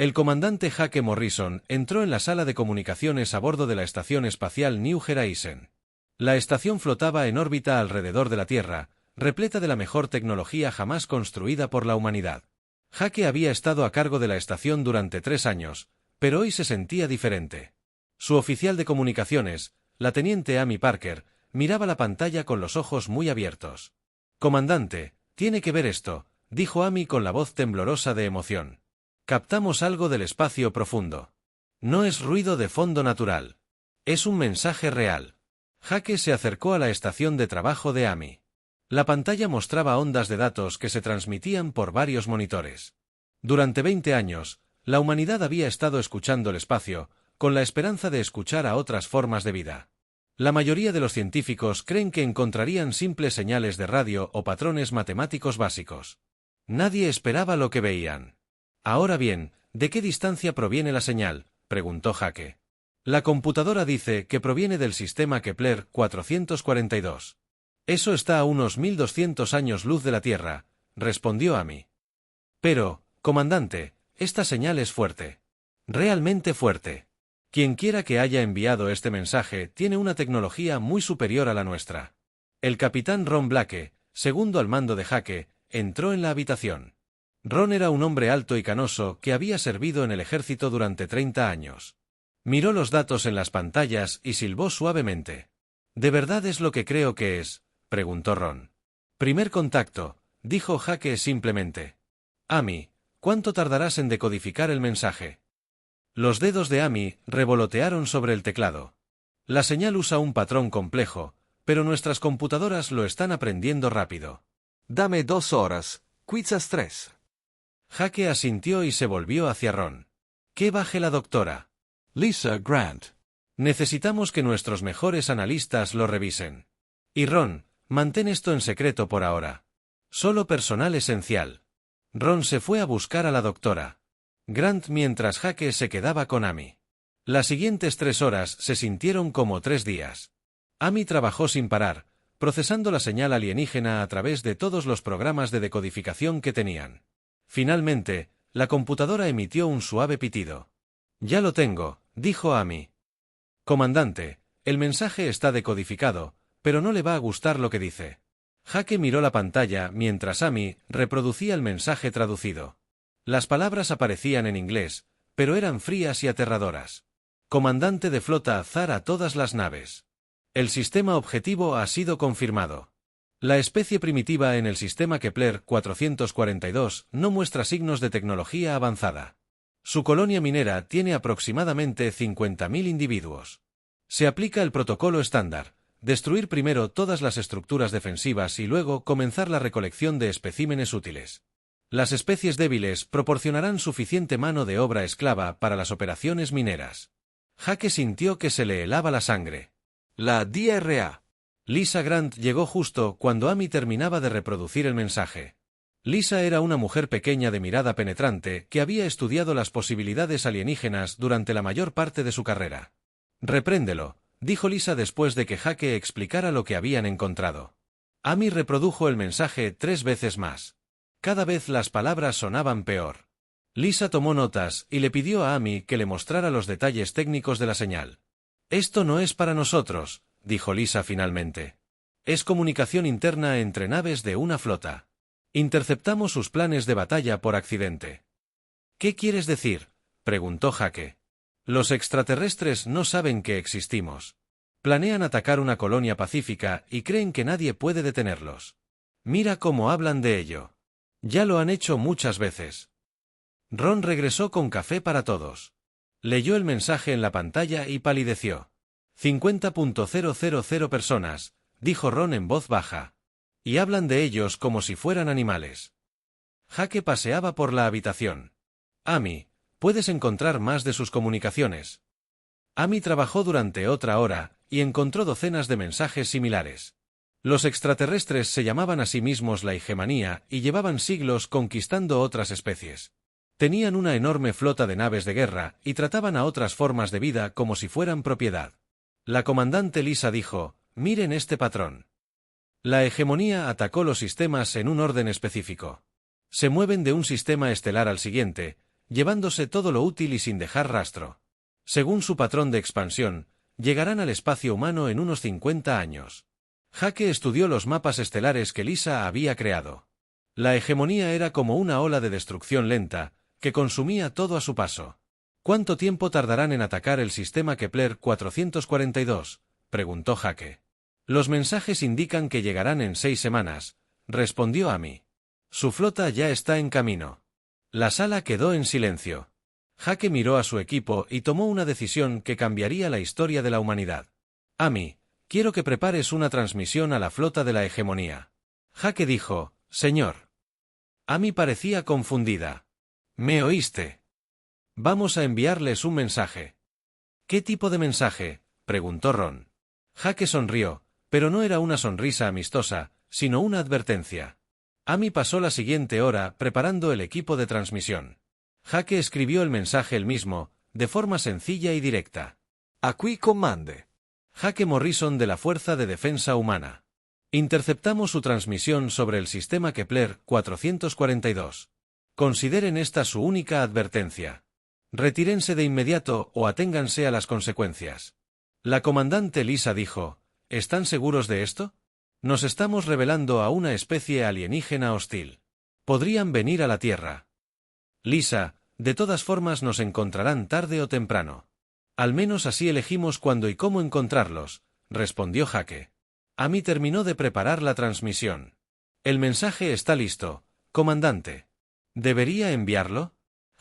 El comandante Jake Morrison entró en la sala de comunicaciones a bordo de la estación espacial New Horizon. La estación flotaba en órbita alrededor de la Tierra, repleta de la mejor tecnología jamás construida por la humanidad. Jake había estado a cargo de la estación durante 3 años, pero hoy se sentía diferente. Su oficial de comunicaciones, la teniente Amy Parker, miraba la pantalla con los ojos muy abiertos. «Comandante, tiene que ver esto», dijo Amy con la voz temblorosa de emoción. «Captamos algo del espacio profundo. No es ruido de fondo natural. Es un mensaje real». Jake se acercó a la estación de trabajo de Amy. La pantalla mostraba ondas de datos que se transmitían por varios monitores. Durante 20 años, la humanidad había estado escuchando el espacio, con la esperanza de escuchar a otras formas de vida. La mayoría de los científicos creen que encontrarían simples señales de radio o patrones matemáticos básicos. Nadie esperaba lo que veían. «Ahora bien, ¿de qué distancia proviene la señal?», preguntó Jake. «La computadora dice que proviene del sistema Kepler 442. Eso está a unos 1200 años luz de la Tierra», respondió Amy. «Pero, comandante, esta señal es fuerte. Realmente fuerte. Quienquiera que haya enviado este mensaje tiene una tecnología muy superior a la nuestra». El capitán Ron Blake, segundo al mando de Jake, entró en la habitación. Ron era un hombre alto y canoso que había servido en el ejército durante 30 años. Miró los datos en las pantallas y silbó suavemente. «¿De verdad es lo que creo que es?», preguntó Ron. «Primer contacto», dijo Jake simplemente. «Amy, ¿cuánto tardarás en decodificar el mensaje?». Los dedos de Amy revolotearon sobre el teclado. «La señal usa un patrón complejo, pero nuestras computadoras lo están aprendiendo rápido». «Dame 2 horas, quizás 3». Jake asintió y se volvió hacia Ron. «¿Qué baje la doctora?». «Lisa Grant». «Necesitamos que nuestros mejores analistas lo revisen. Y Ron, mantén esto en secreto por ahora. Solo personal esencial». Ron se fue a buscar a la doctora Grant mientras Jake se quedaba con Amy. Las siguientes 3 horas se sintieron como 3 días. Amy trabajó sin parar, procesando la señal alienígena a través de todos los programas de decodificación que tenían. Finalmente, la computadora emitió un suave pitido. «Ya lo tengo», dijo Amy. «Comandante, el mensaje está decodificado, pero no le va a gustar lo que dice». Jake miró la pantalla mientras Amy reproducía el mensaje traducido. Las palabras aparecían en inglés, pero eran frías y aterradoras. «Comandante de flota Azar a todas las naves. El sistema objetivo ha sido confirmado. La especie primitiva en el sistema Kepler 442 no muestra signos de tecnología avanzada. Su colonia minera tiene aproximadamente 50.000 individuos. Se aplica el protocolo estándar: destruir primero todas las estructuras defensivas y luego comenzar la recolección de especímenes útiles. Las especies débiles proporcionarán suficiente mano de obra esclava para las operaciones mineras». Jake sintió que se le helaba la sangre. «La DRA». Lisa Grant llegó justo cuando Amy terminaba de reproducir el mensaje. Lisa era una mujer pequeña de mirada penetrante que había estudiado las posibilidades alienígenas durante la mayor parte de su carrera. «Repréndelo», dijo Lisa después de que Jake explicara lo que habían encontrado. Amy reprodujo el mensaje 3 veces más. Cada vez las palabras sonaban peor. Lisa tomó notas y le pidió a Amy que le mostrara los detalles técnicos de la señal. «Esto no es para nosotros», dijo Lisa finalmente. «Es comunicación interna entre naves de una flota. Interceptamos sus planes de batalla por accidente». «¿Qué quieres decir?», preguntó Jake. «Los extraterrestres no saben que existimos. Planean atacar una colonia pacífica y creen que nadie puede detenerlos. Mira cómo hablan de ello. Ya lo han hecho muchas veces». Ron regresó con café para todos. Leyó el mensaje en la pantalla y palideció. 50.000 personas, dijo Ron en voz baja. Y hablan de ellos como si fueran animales. Jake paseaba por la habitación. «Amy, puedes encontrar más de sus comunicaciones». Amy trabajó durante otra hora y encontró docenas de mensajes similares. Los extraterrestres se llamaban a sí mismos la hegemonía y llevaban siglos conquistando otras especies. Tenían una enorme flota de naves de guerra y trataban a otras formas de vida como si fueran propiedad. La comandante Lisa dijo: «Miren este patrón». La hegemonía atacó los sistemas en un orden específico. Se mueven de un sistema estelar al siguiente, llevándose todo lo útil y sin dejar rastro. Según su patrón de expansión, llegarán al espacio humano en unos 50 años. Jake estudió los mapas estelares que Lisa había creado. La hegemonía era como una ola de destrucción lenta, que consumía todo a su paso. ¿Cuánto tiempo tardarán en atacar el sistema Kepler 442? Preguntó Jake. Los mensajes indican que llegarán en 6 semanas, respondió Amy. Su flota ya está en camino. La sala quedó en silencio. Jake miró a su equipo y tomó una decisión que cambiaría la historia de la humanidad. Amy, quiero que prepares una transmisión a la flota de la hegemonía. Jake dijo, señor. Amy parecía confundida. ¿Me oíste? Vamos a enviarles un mensaje. ¿Qué tipo de mensaje?, preguntó Ron. Jake sonrió, pero no era una sonrisa amistosa, sino una advertencia. Amy pasó la siguiente hora preparando el equipo de transmisión. Jake escribió el mensaje él mismo, de forma sencilla y directa. Aquí comande. Jake Morrison de la Fuerza de Defensa Humana. Interceptamos su transmisión sobre el sistema Kepler 442. Consideren esta su única advertencia. Retírense de inmediato o aténganse a las consecuencias. La comandante Lisa dijo, ¿están seguros de esto? Nos estamos revelando a una especie alienígena hostil. Podrían venir a la Tierra. Lisa, de todas formas nos encontrarán tarde o temprano. Al menos así elegimos cuándo y cómo encontrarlos, respondió Jake. Amy terminó de preparar la transmisión. El mensaje está listo, comandante. ¿Debería enviarlo?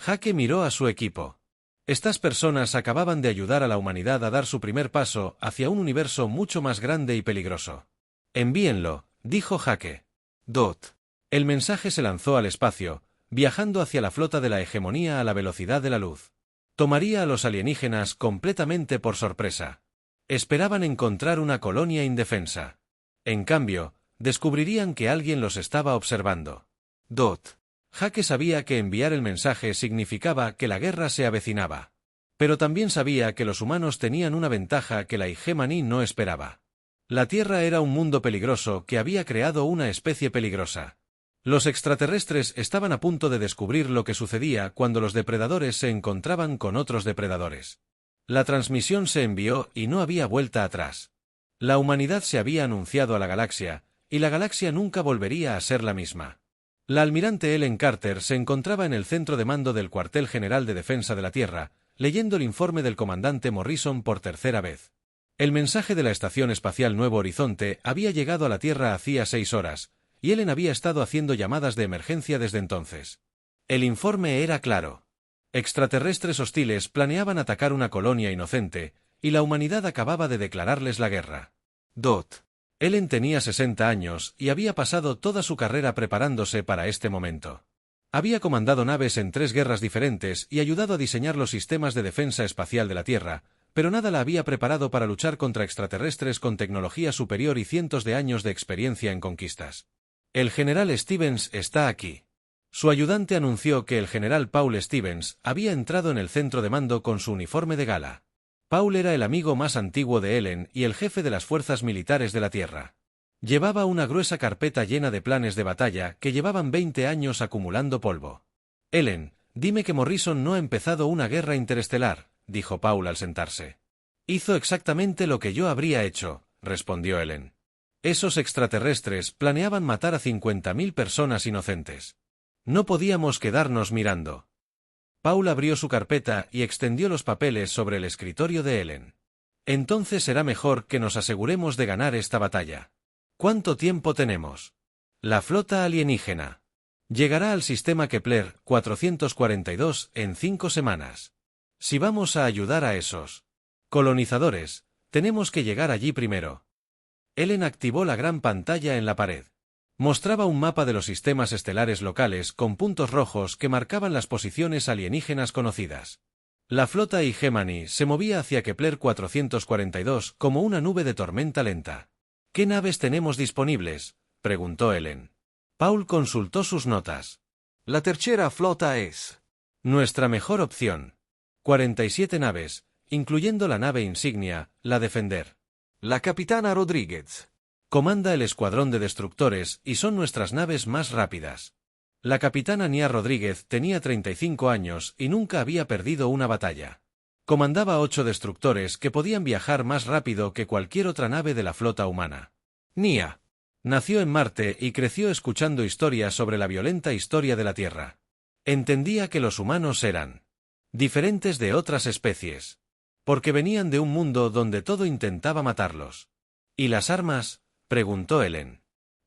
Jake miró a su equipo. Estas personas acababan de ayudar a la humanidad a dar su primer paso hacia un universo mucho más grande y peligroso. Envíenlo, dijo Jake. Dot. El mensaje se lanzó al espacio, viajando hacia la flota de la hegemonía a la velocidad de la luz. Tomaría a los alienígenas completamente por sorpresa. Esperaban encontrar una colonia indefensa. En cambio, descubrirían que alguien los estaba observando. Dot. Jake sabía que enviar el mensaje significaba que la guerra se avecinaba. Pero también sabía que los humanos tenían una ventaja que la hegemonía no esperaba. La Tierra era un mundo peligroso que había creado una especie peligrosa. Los extraterrestres estaban a punto de descubrir lo que sucedía cuando los depredadores se encontraban con otros depredadores. La transmisión se envió y no había vuelta atrás. La humanidad se había anunciado a la galaxia, y la galaxia nunca volvería a ser la misma. La almirante Helen Carter se encontraba en el centro de mando del Cuartel General de Defensa de la Tierra, leyendo el informe del comandante Morrison por tercera vez. El mensaje de la Estación Espacial Nuevo Horizonte había llegado a la Tierra hacía 6 horas, y Helen había estado haciendo llamadas de emergencia desde entonces. El informe era claro. Extraterrestres hostiles planeaban atacar una colonia inocente, y la humanidad acababa de declararles la guerra. Dot. Helen tenía 60 años y había pasado toda su carrera preparándose para este momento. Había comandado naves en 3 guerras diferentes y ayudado a diseñar los sistemas de defensa espacial de la Tierra, pero nada la había preparado para luchar contra extraterrestres con tecnología superior y cientos de años de experiencia en conquistas. El general Stevens está aquí. Su ayudante anunció que el general Paul Stevens había entrado en el centro de mando con su uniforme de gala. Paul era el amigo más antiguo de Helen y el jefe de las fuerzas militares de la Tierra. Llevaba una gruesa carpeta llena de planes de batalla que llevaban 20 años acumulando polvo. Helen, dime que Morrison no ha empezado una guerra interestelar, dijo Paul al sentarse. Hizo exactamente lo que yo habría hecho, respondió Helen. Esos extraterrestres planeaban matar a 50.000 personas inocentes. No podíamos quedarnos mirando. Paul abrió su carpeta y extendió los papeles sobre el escritorio de Helen. Entonces será mejor que nos aseguremos de ganar esta batalla. ¿Cuánto tiempo tenemos? La flota alienígena llegará al sistema Kepler 442 en 5 semanas. Si vamos a ayudar a esos colonizadores, tenemos que llegar allí primero. Helen activó la gran pantalla en la pared. Mostraba un mapa de los sistemas estelares locales con puntos rojos que marcaban las posiciones alienígenas conocidas. La flota Hegemony se movía hacia Kepler 442 como una nube de tormenta lenta. ¿Qué naves tenemos disponibles?, preguntó Helen. Paul consultó sus notas. La tercera flota es nuestra mejor opción. 47 naves, incluyendo la nave insignia, la Defender. La capitana Rodríguez Comanda el escuadrón de destructores y son nuestras naves más rápidas. La capitana Nia Rodríguez tenía 35 años y nunca había perdido una batalla. Comandaba 8 destructores que podían viajar más rápido que cualquier otra nave de la flota humana. Nia nació en Marte y creció escuchando historias sobre la violenta historia de la Tierra. Entendía que los humanos eran diferentes de otras especies, porque venían de un mundo donde todo intentaba matarlos. ¿Y las armas?, preguntó Ellen.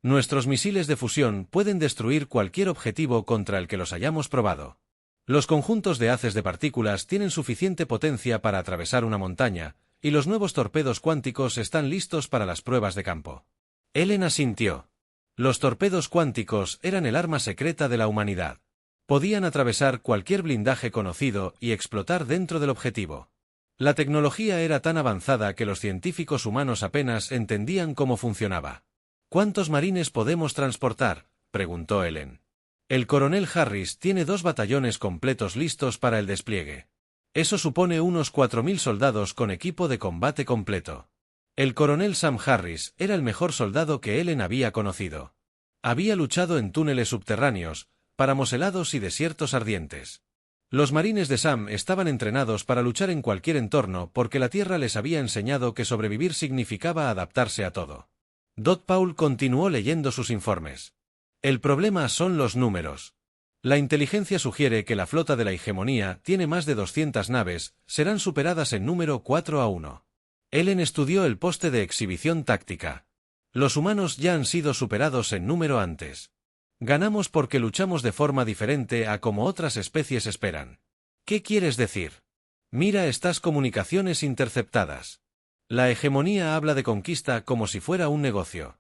Nuestros misiles de fusión pueden destruir cualquier objetivo contra el que los hayamos probado. Los conjuntos de haces de partículas tienen suficiente potencia para atravesar una montaña, y los nuevos torpedos cuánticos están listos para las pruebas de campo. Ellen asintió. Los torpedos cuánticos eran el arma secreta de la humanidad. Podían atravesar cualquier blindaje conocido y explotar dentro del objetivo. La tecnología era tan avanzada que los científicos humanos apenas entendían cómo funcionaba. ¿Cuántos marines podemos transportar?, preguntó Ellen. El coronel Harris tiene 2 batallones completos listos para el despliegue. Eso supone unos 4.000 soldados con equipo de combate completo. El coronel Sam Harris era el mejor soldado que Ellen había conocido. Había luchado en túneles subterráneos, páramos helados y desiertos ardientes. Los marines de Sam estaban entrenados para luchar en cualquier entorno porque la Tierra les había enseñado que sobrevivir significaba adaptarse a todo. Dot Paul continuó leyendo sus informes. El problema son los números. La inteligencia sugiere que la flota de la hegemonía tiene más de 200 naves, serán superadas en número 4-1. Ellen estudió el poste de exhibición táctica. Los humanos ya han sido superados en número antes. Ganamos porque luchamos de forma diferente a como otras especies esperan. ¿Qué quieres decir? Mira estas comunicaciones interceptadas. La hegemonía habla de conquista como si fuera un negocio.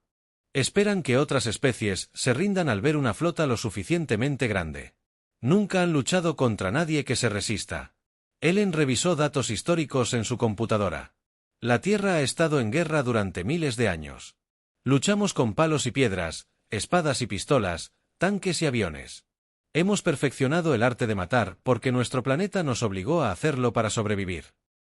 Esperan que otras especies se rindan al ver una flota lo suficientemente grande. Nunca han luchado contra nadie que se resista. Ellen revisó datos históricos en su computadora. La Tierra ha estado en guerra durante miles de años. Luchamos con palos y piedras, espadas y pistolas, tanques y aviones. Hemos perfeccionado el arte de matar porque nuestro planeta nos obligó a hacerlo para sobrevivir.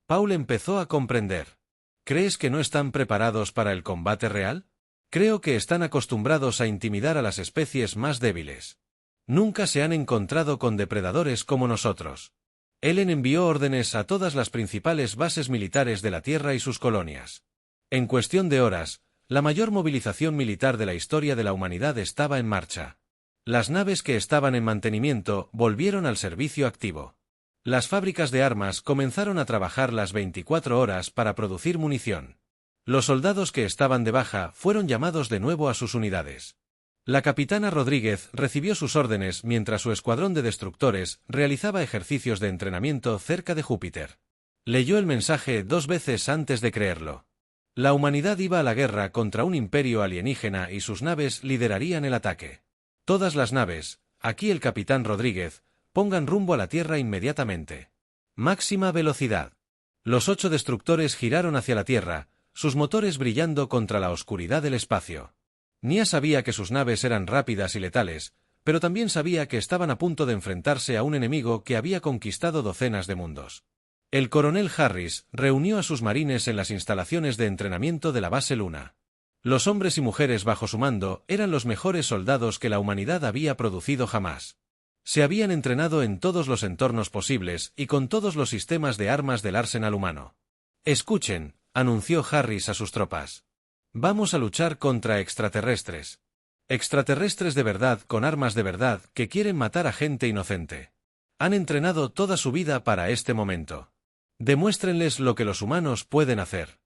Paul empezó a comprender. ¿Crees que no están preparados para el combate real? Creo que están acostumbrados a intimidar a las especies más débiles. Nunca se han encontrado con depredadores como nosotros. Ellen envió órdenes a todas las principales bases militares de la Tierra y sus colonias. En cuestión de horas, la mayor movilización militar de la historia de la humanidad estaba en marcha. Las naves que estaban en mantenimiento volvieron al servicio activo. Las fábricas de armas comenzaron a trabajar las 24 horas para producir munición. Los soldados que estaban de baja fueron llamados de nuevo a sus unidades. La capitana Rodríguez recibió sus órdenes mientras su escuadrón de destructores realizaba ejercicios de entrenamiento cerca de Júpiter. Leyó el mensaje 2 veces antes de creerlo. La humanidad iba a la guerra contra un imperio alienígena y sus naves liderarían el ataque. Todas las naves, aquí el capitán Rodríguez, pongan rumbo a la Tierra inmediatamente. Máxima velocidad. Los 8 destructores giraron hacia la Tierra, sus motores brillando contra la oscuridad del espacio. Nia sabía que sus naves eran rápidas y letales, pero también sabía que estaban a punto de enfrentarse a un enemigo que había conquistado docenas de mundos. El coronel Harris reunió a sus marines en las instalaciones de entrenamiento de la base Luna. Los hombres y mujeres bajo su mando eran los mejores soldados que la humanidad había producido jamás. Se habían entrenado en todos los entornos posibles y con todos los sistemas de armas del arsenal humano. Escuchen, anunció Harris a sus tropas. Vamos a luchar contra extraterrestres. Extraterrestres de verdad con armas de verdad que quieren matar a gente inocente. Han entrenado toda su vida para este momento. Demuéstrenles lo que los humanos pueden hacer.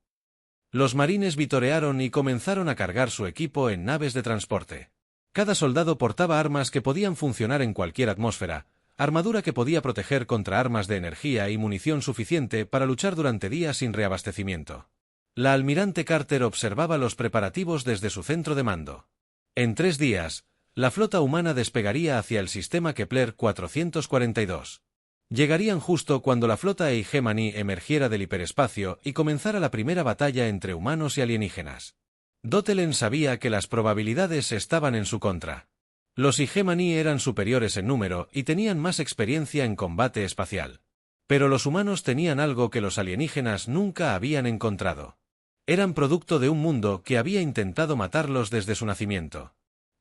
Los marines vitorearon y comenzaron a cargar su equipo en naves de transporte. Cada soldado portaba armas que podían funcionar en cualquier atmósfera, armadura que podía proteger contra armas de energía y munición suficiente para luchar durante días sin reabastecimiento. La almirante Carter observaba los preparativos desde su centro de mando. En 3 días, la flota humana despegaría hacia el sistema Kepler 442. Llegarían justo cuando la flota Hegemony emergiera del hiperespacio y comenzara la primera batalla entre humanos y alienígenas. Ellen sabía que las probabilidades estaban en su contra. Los Hegemony eran superiores en número y tenían más experiencia en combate espacial. Pero los humanos tenían algo que los alienígenas nunca habían encontrado. Eran producto de un mundo que había intentado matarlos desde su nacimiento.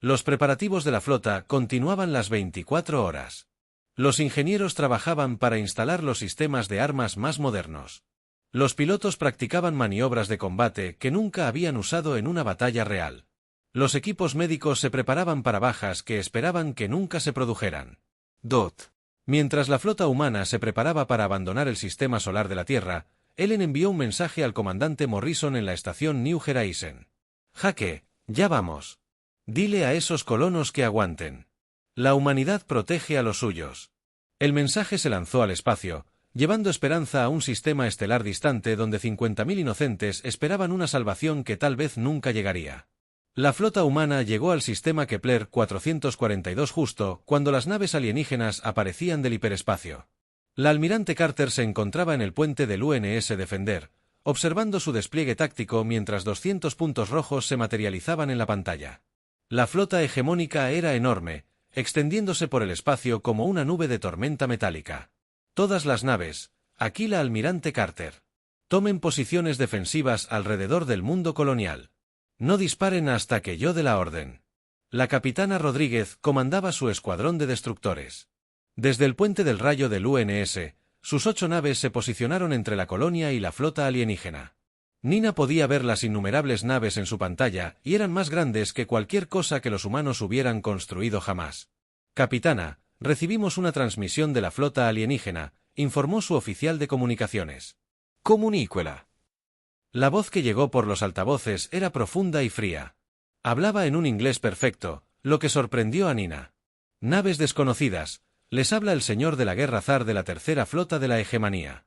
Los preparativos de la flota continuaban las 24 horas. Los ingenieros trabajaban para instalar los sistemas de armas más modernos. Los pilotos practicaban maniobras de combate que nunca habían usado en una batalla real. Los equipos médicos se preparaban para bajas que esperaban que nunca se produjeran. Dot. Mientras la flota humana se preparaba para abandonar el sistema solar de la Tierra, Ellen envió un mensaje al comandante Morrison en la estación New Horizon. Jaque, ya vamos. Dile a esos colonos que aguanten. La humanidad protege a los suyos. El mensaje se lanzó al espacio, llevando esperanza a un sistema estelar distante donde 50.000 inocentes esperaban una salvación que tal vez nunca llegaría. La flota humana llegó al sistema Kepler 442 justo cuando las naves alienígenas aparecían del hiperespacio. La almirante Carter se encontraba en el puente del UNS Defender, observando su despliegue táctico mientras 200 puntos rojos se materializaban en la pantalla. La flota hegemónica era enorme, extendiéndose por el espacio como una nube de tormenta metálica. Todas las naves, aquí la almirante Carter. Tomen posiciones defensivas alrededor del mundo colonial. No disparen hasta que yo dé la orden. La capitana Rodríguez comandaba su escuadrón de destructores. Desde el puente del rayo del UNS, sus 8 naves se posicionaron entre la colonia y la flota alienígena. Nina podía ver las innumerables naves en su pantalla y eran más grandes que cualquier cosa que los humanos hubieran construido jamás. Capitana, recibimos una transmisión de la flota alienígena, informó su oficial de comunicaciones. Comuníquela. La voz que llegó por los altavoces era profunda y fría. Hablaba en un inglés perfecto, lo que sorprendió a Nina. Naves desconocidas, les habla el señor de la guerra zar de la tercera flota de la hegemonía.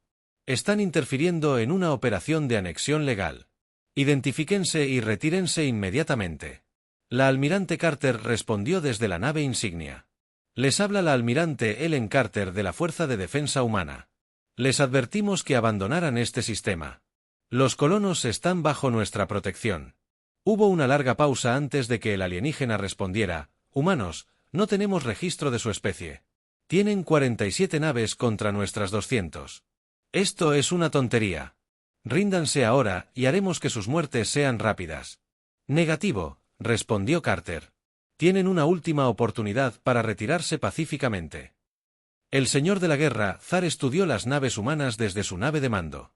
Están interfiriendo en una operación de anexión legal. Identifíquense y retírense inmediatamente. La almirante Carter respondió desde la nave insignia. Les habla la almirante Ellen Carter de la Fuerza de Defensa Humana. Les advertimos que abandonaran este sistema. Los colonos están bajo nuestra protección. Hubo una larga pausa antes de que el alienígena respondiera: humanos, no tenemos registro de su especie. Tienen 47 naves contra nuestras 200. Esto es una tontería. Ríndanse ahora y haremos que sus muertes sean rápidas. Negativo, respondió Carter. Tienen una última oportunidad para retirarse pacíficamente. El señor de la guerra zar estudió las naves humanas desde su nave de mando.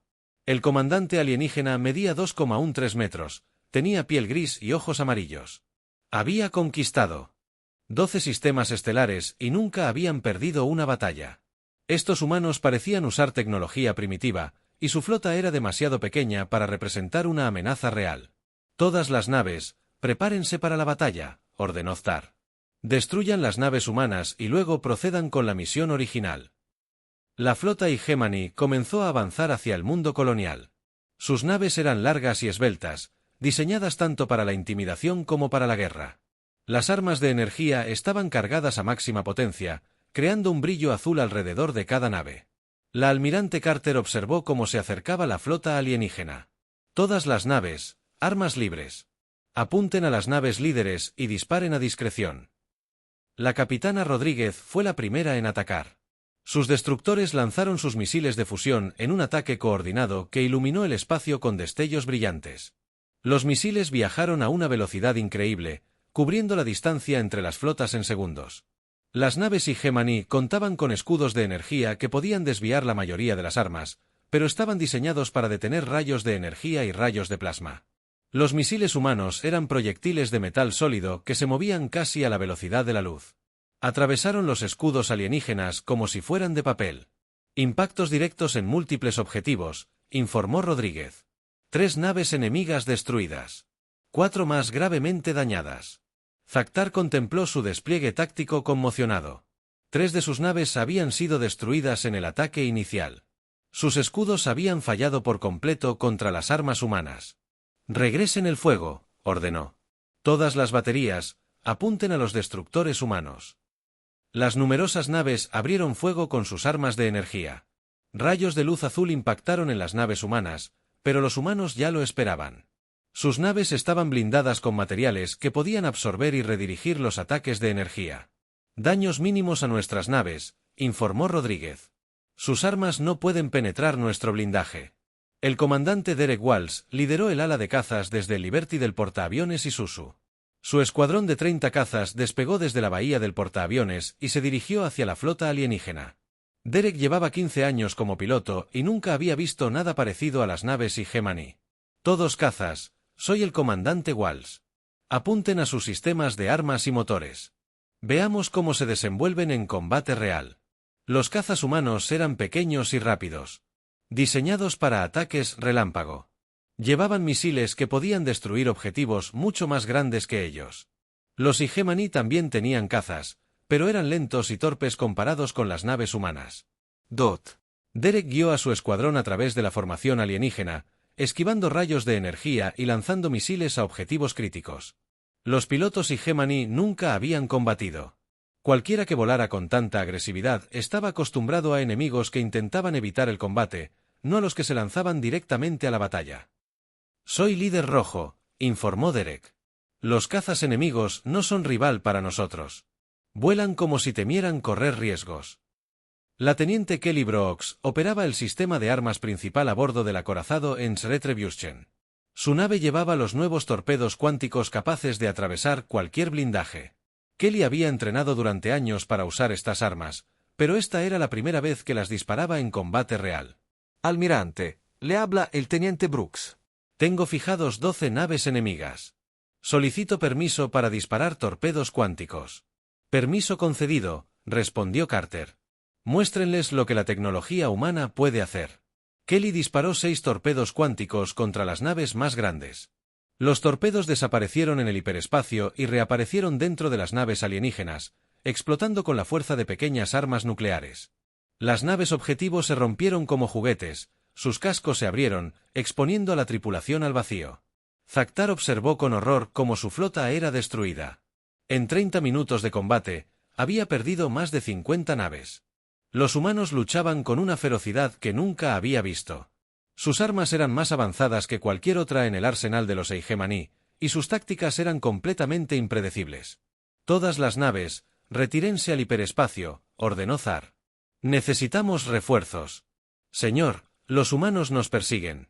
El comandante alienígena medía 2,13 metros, tenía piel gris y ojos amarillos. Había conquistado 12 sistemas estelares y nunca habían perdido una batalla. Estos humanos parecían usar tecnología primitiva, y su flota era demasiado pequeña para representar una amenaza real. Todas las naves, prepárense para la batalla, ordenó Zar. Destruyan las naves humanas y luego procedan con la misión original. La flota Hegemony comenzó a avanzar hacia el mundo colonial. Sus naves eran largas y esbeltas, diseñadas tanto para la intimidación como para la guerra. Las armas de energía estaban cargadas a máxima potencia, creando un brillo azul alrededor de cada nave. La almirante Carter observó cómo se acercaba la flota alienígena. Todas las naves, armas libres. Apunten a las naves líderes y disparen a discreción. La capitana Rodríguez fue la primera en atacar. Sus destructores lanzaron sus misiles de fusión en un ataque coordinado que iluminó el espacio con destellos brillantes. Los misiles viajaron a una velocidad increíble, cubriendo la distancia entre las flotas en segundos. Las naves Hegemony contaban con escudos de energía que podían desviar la mayoría de las armas, pero estaban diseñados para detener rayos de energía y rayos de plasma. Los misiles humanos eran proyectiles de metal sólido que se movían casi a la velocidad de la luz. Atravesaron los escudos alienígenas como si fueran de papel. Impactos directos en múltiples objetivos, informó Rodríguez. 3 naves enemigas destruidas. 4 más gravemente dañadas. Zactar contempló su despliegue táctico conmocionado. 3 de sus naves habían sido destruidas en el ataque inicial. Sus escudos habían fallado por completo contra las armas humanas. Regresen el fuego, ordenó. Todas las baterías, apunten a los destructores humanos. Las numerosas naves abrieron fuego con sus armas de energía. Rayos de luz azul impactaron en las naves humanas, pero los humanos ya lo esperaban. Sus naves estaban blindadas con materiales que podían absorber y redirigir los ataques de energía. Daños mínimos a nuestras naves, informó Rodríguez. Sus armas no pueden penetrar nuestro blindaje. El comandante Derek Walsh lideró el ala de cazas desde el Liberty del portaaviones Isuzu. Su escuadrón de 30 cazas despegó desde la bahía del portaaviones y se dirigió hacia la flota alienígena. Derek llevaba 15 años como piloto y nunca había visto nada parecido a las naves Hegemony. Todos cazas, soy el comandante Walsh. Apunten a sus sistemas de armas y motores. Veamos cómo se desenvuelven en combate real. Los cazas humanos eran pequeños y rápidos, diseñados para ataques relámpago. Llevaban misiles que podían destruir objetivos mucho más grandes que ellos. Los Hegemony también tenían cazas, pero eran lentos y torpes comparados con las naves humanas. Dot. Derek guió a su escuadrón a través de la formación alienígena, esquivando rayos de energía y lanzando misiles a objetivos críticos. Los pilotos Hegemony nunca habían combatido. Cualquiera que volara con tanta agresividad estaba acostumbrado a enemigos que intentaban evitar el combate, no a los que se lanzaban directamente a la batalla. Soy líder rojo, informó Derek. Los cazas enemigos no son rival para nosotros. Vuelan como si temieran correr riesgos. La teniente Kelly Brooks operaba el sistema de armas principal a bordo del acorazado en Retribution. Su nave llevaba los nuevos torpedos cuánticos capaces de atravesar cualquier blindaje. Kelly había entrenado durante años para usar estas armas, pero esta era la primera vez que las disparaba en combate real. Almirante, le habla el teniente Brooks. Tengo fijados 12 naves enemigas. Solicito permiso para disparar torpedos cuánticos. Permiso concedido, respondió Carter. Muéstrenles lo que la tecnología humana puede hacer. Kelly disparó 6 torpedos cuánticos contra las naves más grandes. Los torpedos desaparecieron en el hiperespacio y reaparecieron dentro de las naves alienígenas, explotando con la fuerza de pequeñas armas nucleares. Las naves objetivo se rompieron como juguetes, sus cascos se abrieron, exponiendo a la tripulación al vacío. Zactar observó con horror cómo su flota era destruida. En 30 minutos de combate, había perdido más de 50 naves. Los humanos luchaban con una ferocidad que nunca había visto. Sus armas eran más avanzadas que cualquier otra en el arsenal de los Hegemony, y sus tácticas eran completamente impredecibles. Todas las naves, retírense al hiperespacio, ordenó Zar. Necesitamos refuerzos. Señor, los humanos nos persiguen.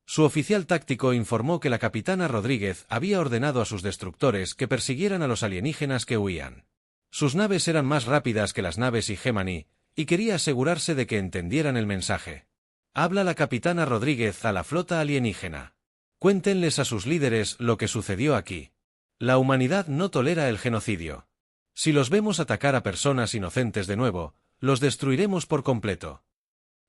Su oficial táctico informó que la capitana Rodríguez había ordenado a sus destructores que persiguieran a los alienígenas que huían. Sus naves eran más rápidas que las naves Hegemony, y quería asegurarse de que entendieran el mensaje. Habla la capitana Rodríguez a la flota alienígena. Cuéntenles a sus líderes lo que sucedió aquí. La humanidad no tolera el genocidio. Si los vemos atacar a personas inocentes de nuevo, los destruiremos por completo.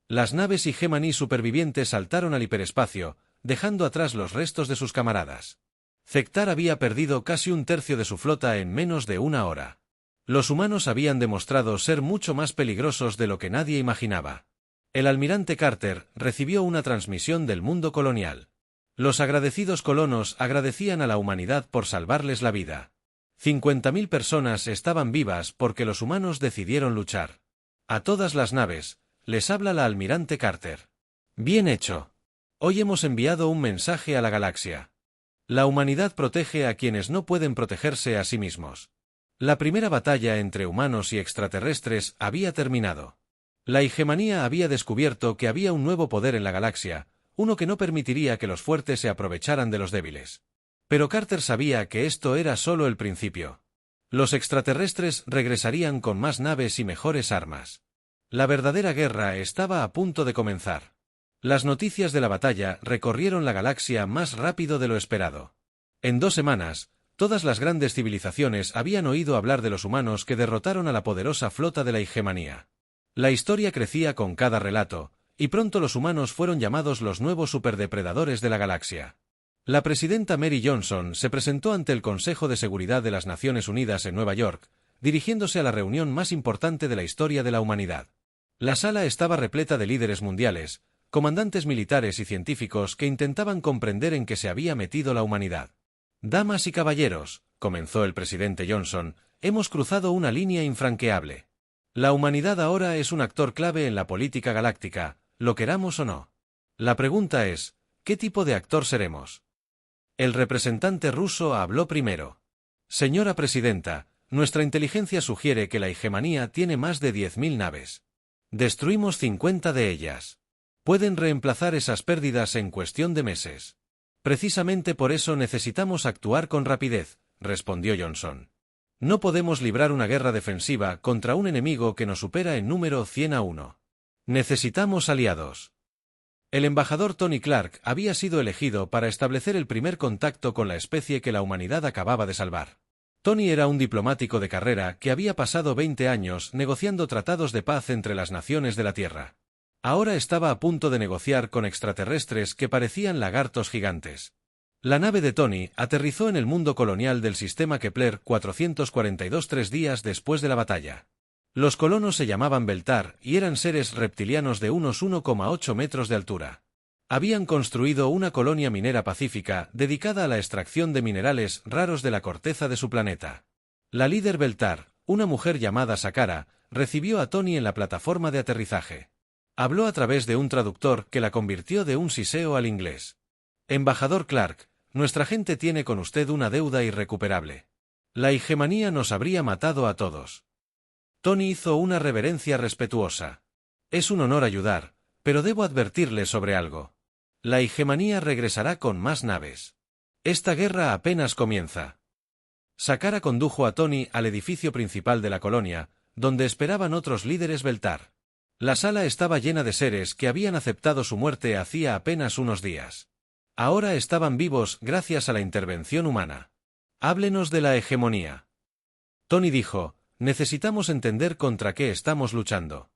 Las naves Hegemony supervivientes saltaron al hiperespacio, dejando atrás los restos de sus camaradas. Zactar había perdido casi un tercio de su flota en menos de una hora. Los humanos habían demostrado ser mucho más peligrosos de lo que nadie imaginaba. El almirante Carter recibió una transmisión del mundo colonial. Los agradecidos colonos agradecían a la humanidad por salvarles la vida. 50.000 personas estaban vivas porque los humanos decidieron luchar. A todas las naves, les habla la almirante Carter. Bien hecho. Hoy hemos enviado un mensaje a la galaxia. La humanidad protege a quienes no pueden protegerse a sí mismos. La primera batalla entre humanos y extraterrestres había terminado. La hegemonía había descubierto que había un nuevo poder en la galaxia, uno que no permitiría que los fuertes se aprovecharan de los débiles. Pero Carter sabía que esto era solo el principio. Los extraterrestres regresarían con más naves y mejores armas. La verdadera guerra estaba a punto de comenzar. Las noticias de la batalla recorrieron la galaxia más rápido de lo esperado. En 2 semanas, todas las grandes civilizaciones habían oído hablar de los humanos que derrotaron a la poderosa flota de la hegemonía. La historia crecía con cada relato, y pronto los humanos fueron llamados los nuevos superdepredadores de la galaxia. La presidenta Mary Johnson se presentó ante el Consejo de Seguridad de las Naciones Unidas en Nueva York, dirigiéndose a la reunión más importante de la historia de la humanidad. La sala estaba repleta de líderes mundiales, comandantes militares y científicos que intentaban comprender en qué se había metido la humanidad. Damas y caballeros, comenzó el presidente Johnson, hemos cruzado una línea infranqueable. La humanidad ahora es un actor clave en la política galáctica, lo queramos o no. La pregunta es, ¿qué tipo de actor seremos? El representante ruso habló primero. Señora presidenta, nuestra inteligencia sugiere que la hegemonía tiene más de 10.000 naves. Destruimos 50 de ellas. Pueden reemplazar esas pérdidas en cuestión de meses. Precisamente por eso necesitamos actuar con rapidez, respondió Johnson. No podemos librar una guerra defensiva contra un enemigo que nos supera en número 100-1. Necesitamos aliados. El embajador Tony Clark había sido elegido para establecer el primer contacto con la especie que la humanidad acababa de salvar. Tony era un diplomático de carrera que había pasado 20 años negociando tratados de paz entre las naciones de la Tierra. Ahora estaba a punto de negociar con extraterrestres que parecían lagartos gigantes. La nave de Tony aterrizó en el mundo colonial del sistema Kepler 442 3 días después de la batalla. Los colonos se llamaban Beltar y eran seres reptilianos de unos 1,8 metros de altura. Habían construido una colonia minera pacífica dedicada a la extracción de minerales raros de la corteza de su planeta. La líder Beltar, una mujer llamada Sakara, recibió a Tony en la plataforma de aterrizaje. Habló a través de un traductor que la convirtió de un siseo al inglés. Embajador Clark, nuestra gente tiene con usted una deuda irrecuperable. La hegemonía nos habría matado a todos. Tony hizo una reverencia respetuosa. Es un honor ayudar, pero debo advertirle sobre algo. La hegemonía regresará con más naves. Esta guerra apenas comienza. Sakara condujo a Tony al edificio principal de la colonia, donde esperaban otros líderes Beltar. La sala estaba llena de seres que habían aceptado su muerte hacía apenas unos días. Ahora estaban vivos gracias a la intervención humana. Háblenos de la hegemonía. Tony dijo, necesitamos entender contra qué estamos luchando.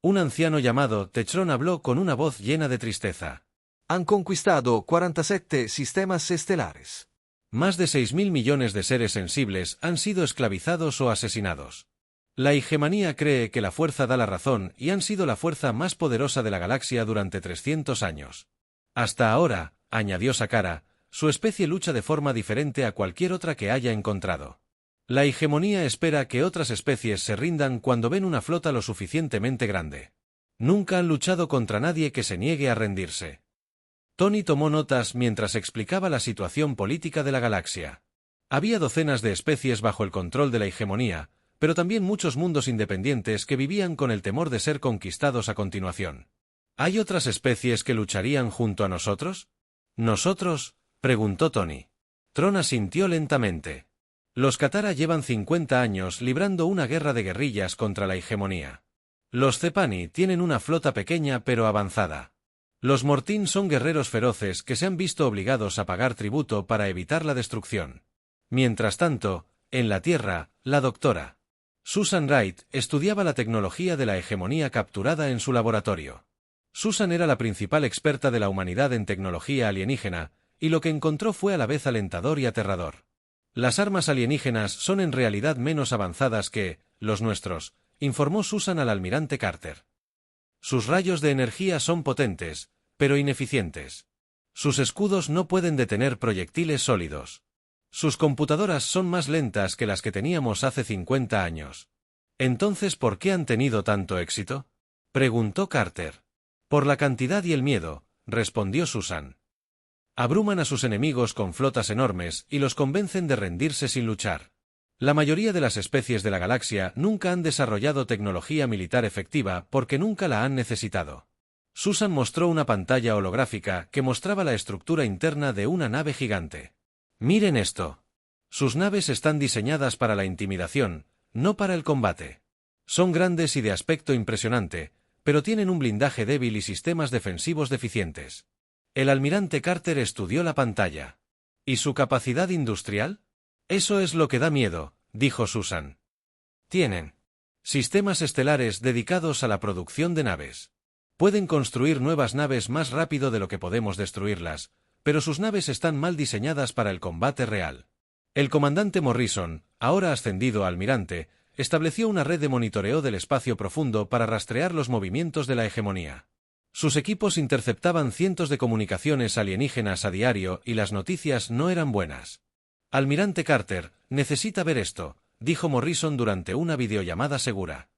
Un anciano llamado Techron habló con una voz llena de tristeza. Han conquistado 47 sistemas estelares. Más de 6.000 millones de seres sensibles han sido esclavizados o asesinados. La hegemonía cree que la fuerza da la razón y han sido la fuerza más poderosa de la galaxia durante 300 años. Hasta ahora, añadió Sakara, su especie lucha de forma diferente a cualquier otra que haya encontrado. La hegemonía espera que otras especies se rindan cuando ven una flota lo suficientemente grande. Nunca han luchado contra nadie que se niegue a rendirse. Tony tomó notas mientras explicaba la situación política de la galaxia. Había docenas de especies bajo el control de la hegemonía, pero también muchos mundos independientes que vivían con el temor de ser conquistados a continuación. ¿Hay otras especies que lucharían junto a nosotros? ¿Nosotros? Preguntó Tony. Tron asintió lentamente. Los Katara llevan 50 años librando una guerra de guerrillas contra la hegemonía. Los Zepani tienen una flota pequeña pero avanzada. Los Mortín son guerreros feroces que se han visto obligados a pagar tributo para evitar la destrucción. Mientras tanto, en la Tierra, la doctora Susan Wright estudiaba la tecnología de la hegemonía capturada en su laboratorio. Susan era la principal experta de la humanidad en tecnología alienígena, y lo que encontró fue a la vez alentador y aterrador. Las armas alienígenas son en realidad menos avanzadas que los nuestros, informó Susan al almirante Carter. Sus rayos de energía son potentes, pero ineficientes. Sus escudos no pueden detener proyectiles sólidos. Sus computadoras son más lentas que las que teníamos hace 50 años. ¿Entonces por qué han tenido tanto éxito?, preguntó Carter. Por la cantidad y el miedo, respondió Susan. Abruman a sus enemigos con flotas enormes y los convencen de rendirse sin luchar. La mayoría de las especies de la galaxia nunca han desarrollado tecnología militar efectiva porque nunca la han necesitado. Susan mostró una pantalla holográfica que mostraba la estructura interna de una nave gigante. Miren esto. Sus naves están diseñadas para la intimidación, no para el combate. Son grandes y de aspecto impresionante, pero tienen un blindaje débil y sistemas defensivos deficientes. El almirante Carter estudió la pantalla. ¿Y su capacidad industrial? Eso es lo que da miedo, dijo Susan. Tienen sistemas estelares dedicados a la producción de naves. Pueden construir nuevas naves más rápido de lo que podemos destruirlas, pero sus naves están mal diseñadas para el combate real. El comandante Morrison, ahora ascendido a almirante, estableció una red de monitoreo del espacio profundo para rastrear los movimientos de la hegemonía. Sus equipos interceptaban cientos de comunicaciones alienígenas a diario y las noticias no eran buenas. Almirante Carter, necesita ver esto, dijo Morrison durante una videollamada segura.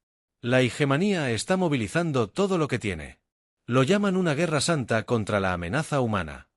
La hegemonía está movilizando todo lo que tiene. Lo llaman una guerra santa contra la amenaza humana.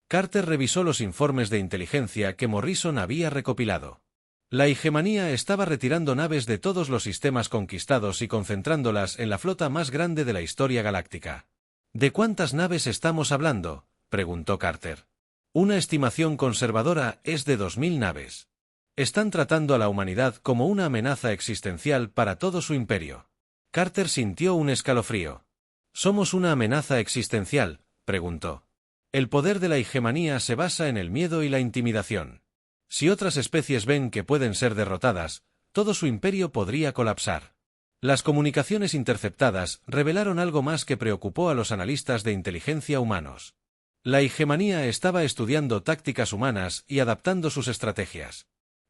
Carter revisó los informes de inteligencia que Morrison había recopilado. La hegemonía estaba retirando naves de todos los sistemas conquistados y concentrándolas en la flota más grande de la historia galáctica. ¿De cuántas naves estamos hablando?, preguntó Carter. Una estimación conservadora es de 2.000 naves. Están tratando a la humanidad como una amenaza existencial para todo su imperio. Carter sintió un escalofrío. ¿Somos una amenaza existencial?, preguntó. El poder de la hegemonía se basa en el miedo y la intimidación. Si otras especies ven que pueden ser derrotadas, todo su imperio podría colapsar. Las comunicaciones interceptadas revelaron algo más que preocupó a los analistas de inteligencia humanos. La hegemonía estaba estudiando tácticas humanas y adaptando sus estrategias.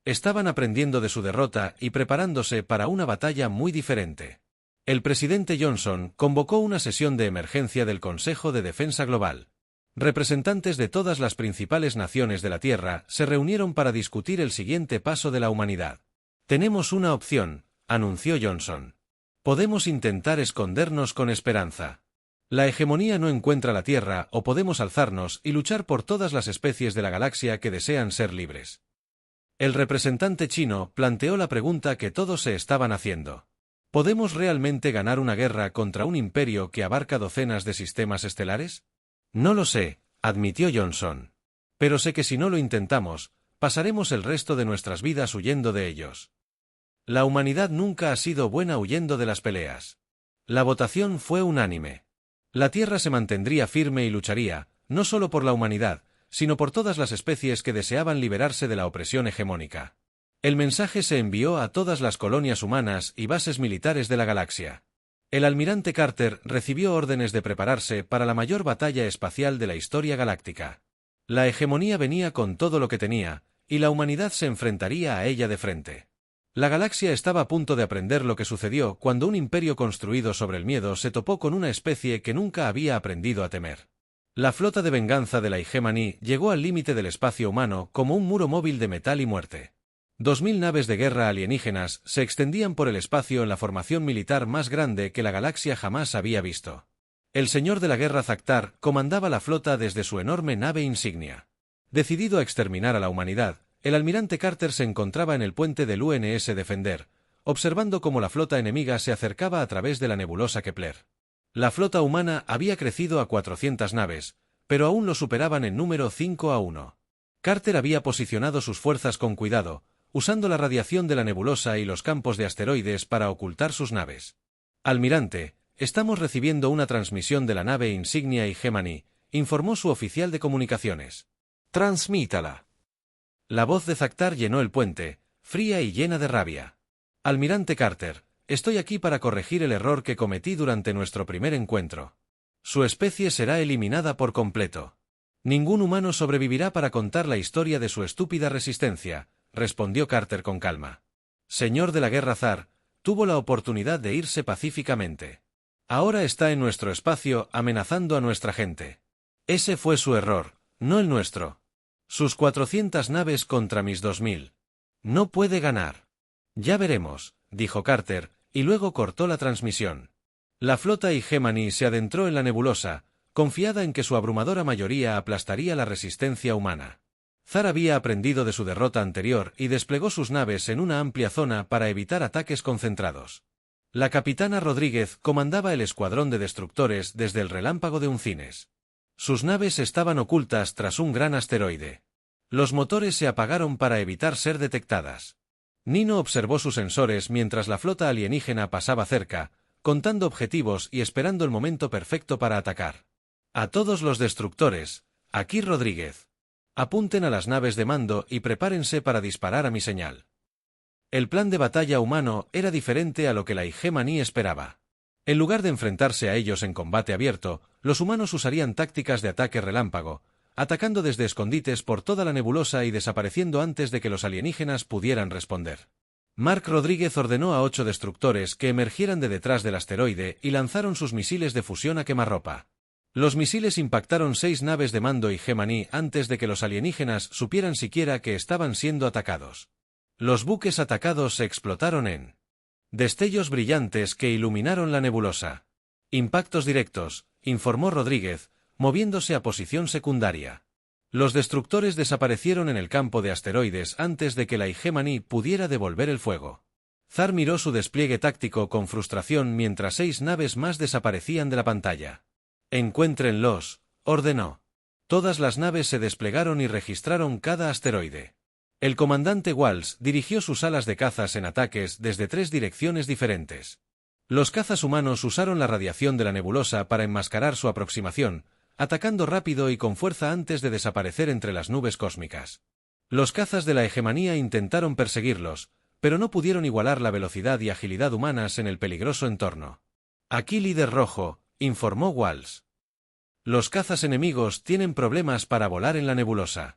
Estaban aprendiendo de su derrota y preparándose para una batalla muy diferente. El presidente Johnson convocó una sesión de emergencia del Consejo de Defensa Global. Representantes de todas las principales naciones de la Tierra se reunieron para discutir el siguiente paso de la humanidad. Tenemos una opción, anunció Johnson. Podemos intentar escondernos con esperanza. La hegemonía no encuentra la Tierra o podemos alzarnos y luchar por todas las especies de la galaxia que desean ser libres. El representante chino planteó la pregunta que todos se estaban haciendo. ¿Podemos realmente ganar una guerra contra un imperio que abarca docenas de sistemas estelares? No lo sé, admitió Johnson. Pero sé que si no lo intentamos, pasaremos el resto de nuestras vidas huyendo de ellos. La humanidad nunca ha sido buena huyendo de las peleas. La votación fue unánime. La Tierra se mantendría firme y lucharía, no solo por la humanidad, sino por todas las especies que deseaban liberarse de la opresión hegemónica. El mensaje se envió a todas las colonias humanas y bases militares de la galaxia. El almirante Carter recibió órdenes de prepararse para la mayor batalla espacial de la historia galáctica. La hegemonía venía con todo lo que tenía, y la humanidad se enfrentaría a ella de frente. La galaxia estaba a punto de aprender lo que sucedió cuando un imperio construido sobre el miedo se topó con una especie que nunca había aprendido a temer. La flota de venganza de la hegemonía llegó al límite del espacio humano como un muro móvil de metal y muerte. 2000 naves de guerra alienígenas se extendían por el espacio en la formación militar más grande que la galaxia jamás había visto. El señor de la guerra Zactar comandaba la flota desde su enorme nave insignia. Decidido a exterminar a la humanidad, el almirante Carter se encontraba en el puente del UNS Defender, observando cómo la flota enemiga se acercaba a través de la nebulosa Kepler. La flota humana había crecido a 400 naves, pero aún lo superaban en número 5-1. Carter había posicionado sus fuerzas con cuidado, usando la radiación de la nebulosa y los campos de asteroides para ocultar sus naves. Almirante, estamos recibiendo una transmisión de la nave insignia Hegemony, informó su oficial de comunicaciones. Transmítala. La voz de Zactar llenó el puente, fría y llena de rabia. Almirante Carter, estoy aquí para corregir el error que cometí durante nuestro primer encuentro. Su especie será eliminada por completo. Ningún humano sobrevivirá para contar la historia de su estúpida resistencia, respondió Carter con calma. Señor de la guerra zar, tuvo la oportunidad de irse pacíficamente. Ahora está en nuestro espacio amenazando a nuestra gente. Ese fue su error, no el nuestro. Sus 400 naves contra mis 2000. No puede ganar. Ya veremos, dijo Carter, y luego cortó la transmisión. La flota Hegemony se adentró en la nebulosa, confiada en que su abrumadora mayoría aplastaría la resistencia humana. Zar había aprendido de su derrota anterior y desplegó sus naves en una amplia zona para evitar ataques concentrados. La capitana Rodríguez comandaba el escuadrón de destructores desde el relámpago de Uncines. Sus naves estaban ocultas tras un gran asteroide. Los motores se apagaron para evitar ser detectadas. Nino observó sus sensores mientras la flota alienígena pasaba cerca, contando objetivos y esperando el momento perfecto para atacar. A todos los destructores, aquí Rodríguez. Apunten a las naves de mando y prepárense para disparar a mi señal. El plan de batalla humano era diferente a lo que la Hegemony esperaba. En lugar de enfrentarse a ellos en combate abierto, los humanos usarían tácticas de ataque relámpago, atacando desde escondites por toda la nebulosa y desapareciendo antes de que los alienígenas pudieran responder. Mark Rodríguez ordenó a 8 destructores que emergieran de detrás del asteroide y lanzaron sus misiles de fusión a quemarropa. Los misiles impactaron 6 naves de mando Hegemony antes de que los alienígenas supieran siquiera que estaban siendo atacados. Los buques atacados se explotaron en destellos brillantes que iluminaron la nebulosa. Impactos directos, informó Rodríguez, moviéndose a posición secundaria. Los destructores desaparecieron en el campo de asteroides antes de que la Hegemony pudiera devolver el fuego. Zar miró su despliegue táctico con frustración mientras 6 naves más desaparecían de la pantalla. Encuéntrenlos, ordenó. Todas las naves se desplegaron y registraron cada asteroide. El comandante Walsh dirigió sus alas de cazas en ataques desde 3 direcciones diferentes. Los cazas humanos usaron la radiación de la nebulosa para enmascarar su aproximación, atacando rápido y con fuerza antes de desaparecer entre las nubes cósmicas. Los cazas de la hegemonía intentaron perseguirlos, pero no pudieron igualar la velocidad y agilidad humanas en el peligroso entorno. Aquí líder rojo, informó Walsh. Los cazas enemigos tienen problemas para volar en la nebulosa.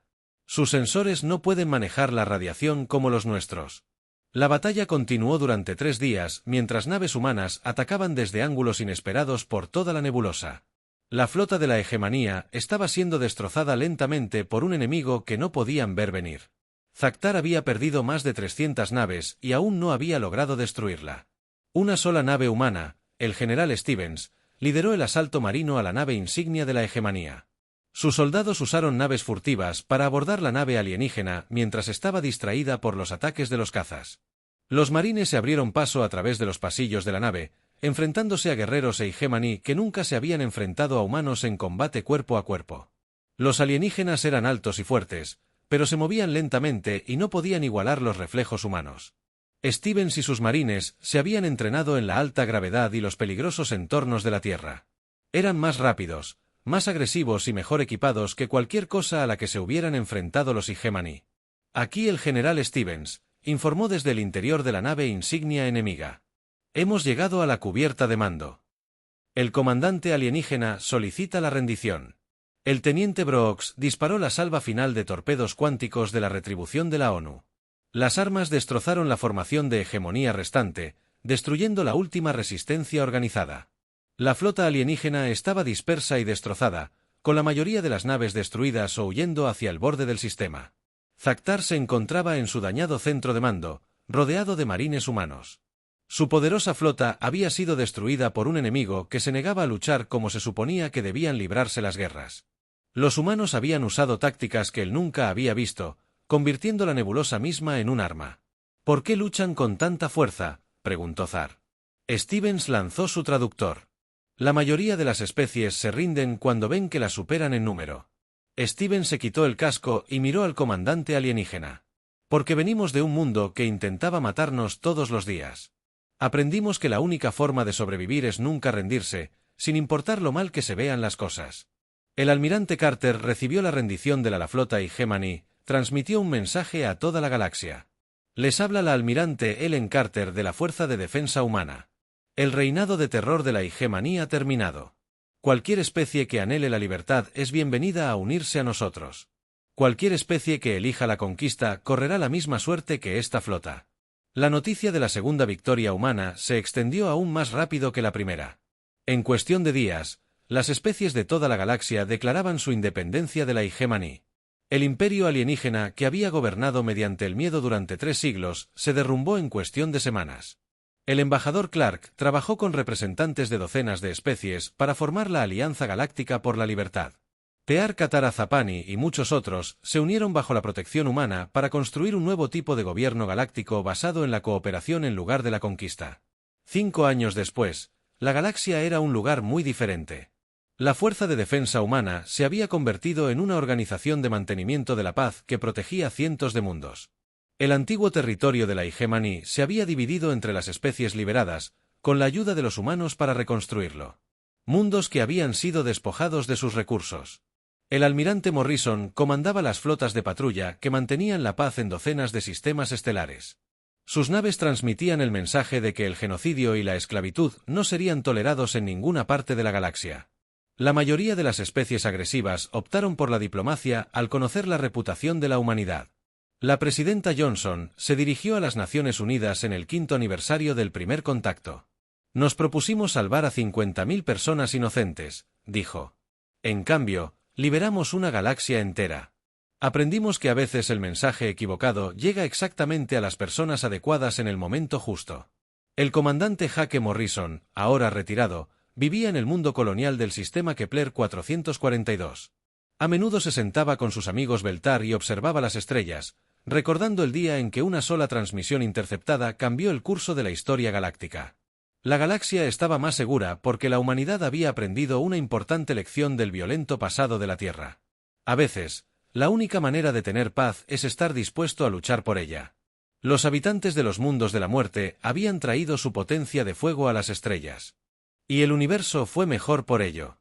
Sus sensores no pueden manejar la radiación como los nuestros. La batalla continuó durante 3 días, mientras naves humanas atacaban desde ángulos inesperados por toda la nebulosa. La flota de la hegemonía estaba siendo destrozada lentamente por un enemigo que no podían ver venir. Zactar había perdido más de 300 naves y aún no había logrado destruirla. Una sola nave humana, el general Stevens, lideró el asalto marino a la nave insignia de la hegemonía. Sus soldados usaron naves furtivas para abordar la nave alienígena mientras estaba distraída por los ataques de los cazas. Los marines se abrieron paso a través de los pasillos de la nave, enfrentándose a guerreros e hegemoní que nunca se habían enfrentado a humanos en combate cuerpo a cuerpo. Los alienígenas eran altos y fuertes, pero se movían lentamente y no podían igualar los reflejos humanos. Stevens y sus marines se habían entrenado en la alta gravedad y los peligrosos entornos de la Tierra. Eran más rápidos, más agresivos y mejor equipados que cualquier cosa a la que se hubieran enfrentado los hegemoní. Aquí el general Stevens informó desde el interior de la nave insignia enemiga. Hemos llegado a la cubierta de mando. El comandante alienígena solicita la rendición. El teniente Brooks disparó la salva final de torpedos cuánticos de la retribución de la ONU. Las armas destrozaron la formación de hegemonía restante, destruyendo la última resistencia organizada. La flota alienígena estaba dispersa y destrozada, con la mayoría de las naves destruidas o huyendo hacia el borde del sistema. Zactar se encontraba en su dañado centro de mando, rodeado de marines humanos. Su poderosa flota había sido destruida por un enemigo que se negaba a luchar como se suponía que debían librarse las guerras. Los humanos habían usado tácticas que él nunca había visto, convirtiendo la nebulosa misma en un arma. ¿Por qué luchan con tanta fuerza?, preguntó Zar. Stevens lanzó su traductor. La mayoría de las especies se rinden cuando ven que las superan en número. Stevens se quitó el casco y miró al comandante alienígena. Porque venimos de un mundo que intentaba matarnos todos los días. Aprendimos que la única forma de sobrevivir es nunca rendirse, sin importar lo mal que se vean las cosas. El almirante Carter recibió la rendición de la flota hegemoní, transmitió un mensaje a toda la galaxia. Les habla la almirante Ellen Carter de la Fuerza de Defensa Humana. El reinado de terror de la hegemonía ha terminado. Cualquier especie que anhele la libertad es bienvenida a unirse a nosotros. Cualquier especie que elija la conquista correrá la misma suerte que esta flota. La noticia de la segunda victoria humana se extendió aún más rápido que la primera. En cuestión de días, las especies de toda la galaxia declaraban su independencia de la hegemonía. El imperio alienígena que había gobernado mediante el miedo durante 3 siglos se derrumbó en cuestión de semanas. El embajador Clark trabajó con representantes de docenas de especies para formar la Alianza Galáctica por la Libertad. Tear Katara Zapani y muchos otros se unieron bajo la protección humana para construir un nuevo tipo de gobierno galáctico basado en la cooperación en lugar de la conquista. 5 años después, la galaxia era un lugar muy diferente. La Fuerza de Defensa Humana se había convertido en una organización de mantenimiento de la paz que protegía cientos de mundos. El antiguo territorio de la hegemonía se había dividido entre las especies liberadas, con la ayuda de los humanos para reconstruirlo. Mundos que habían sido despojados de sus recursos. El almirante Morrison comandaba las flotas de patrulla que mantenían la paz en docenas de sistemas estelares. Sus naves transmitían el mensaje de que el genocidio y la esclavitud no serían tolerados en ninguna parte de la galaxia. La mayoría de las especies agresivas optaron por la diplomacia al conocer la reputación de la humanidad. La presidenta Johnson se dirigió a las Naciones Unidas en el 5º aniversario del primer contacto. Nos propusimos salvar a 50.000 personas inocentes, dijo. En cambio, liberamos una galaxia entera. Aprendimos que a veces el mensaje equivocado llega exactamente a las personas adecuadas en el momento justo. El comandante Jake Morrison, ahora retirado, vivía en el mundo colonial del sistema Kepler 442. A menudo se sentaba con sus amigos Beltar y observaba las estrellas, recordando el día en que una sola transmisión interceptada cambió el curso de la historia galáctica. La galaxia estaba más segura porque la humanidad había aprendido una importante lección del violento pasado de la Tierra. A veces, La única manera de tener paz es estar dispuesto a luchar por ella. Los habitantes de los mundos de la muerte habían traído su potencia de fuego a las estrellas. Y el universo fue mejor por ello.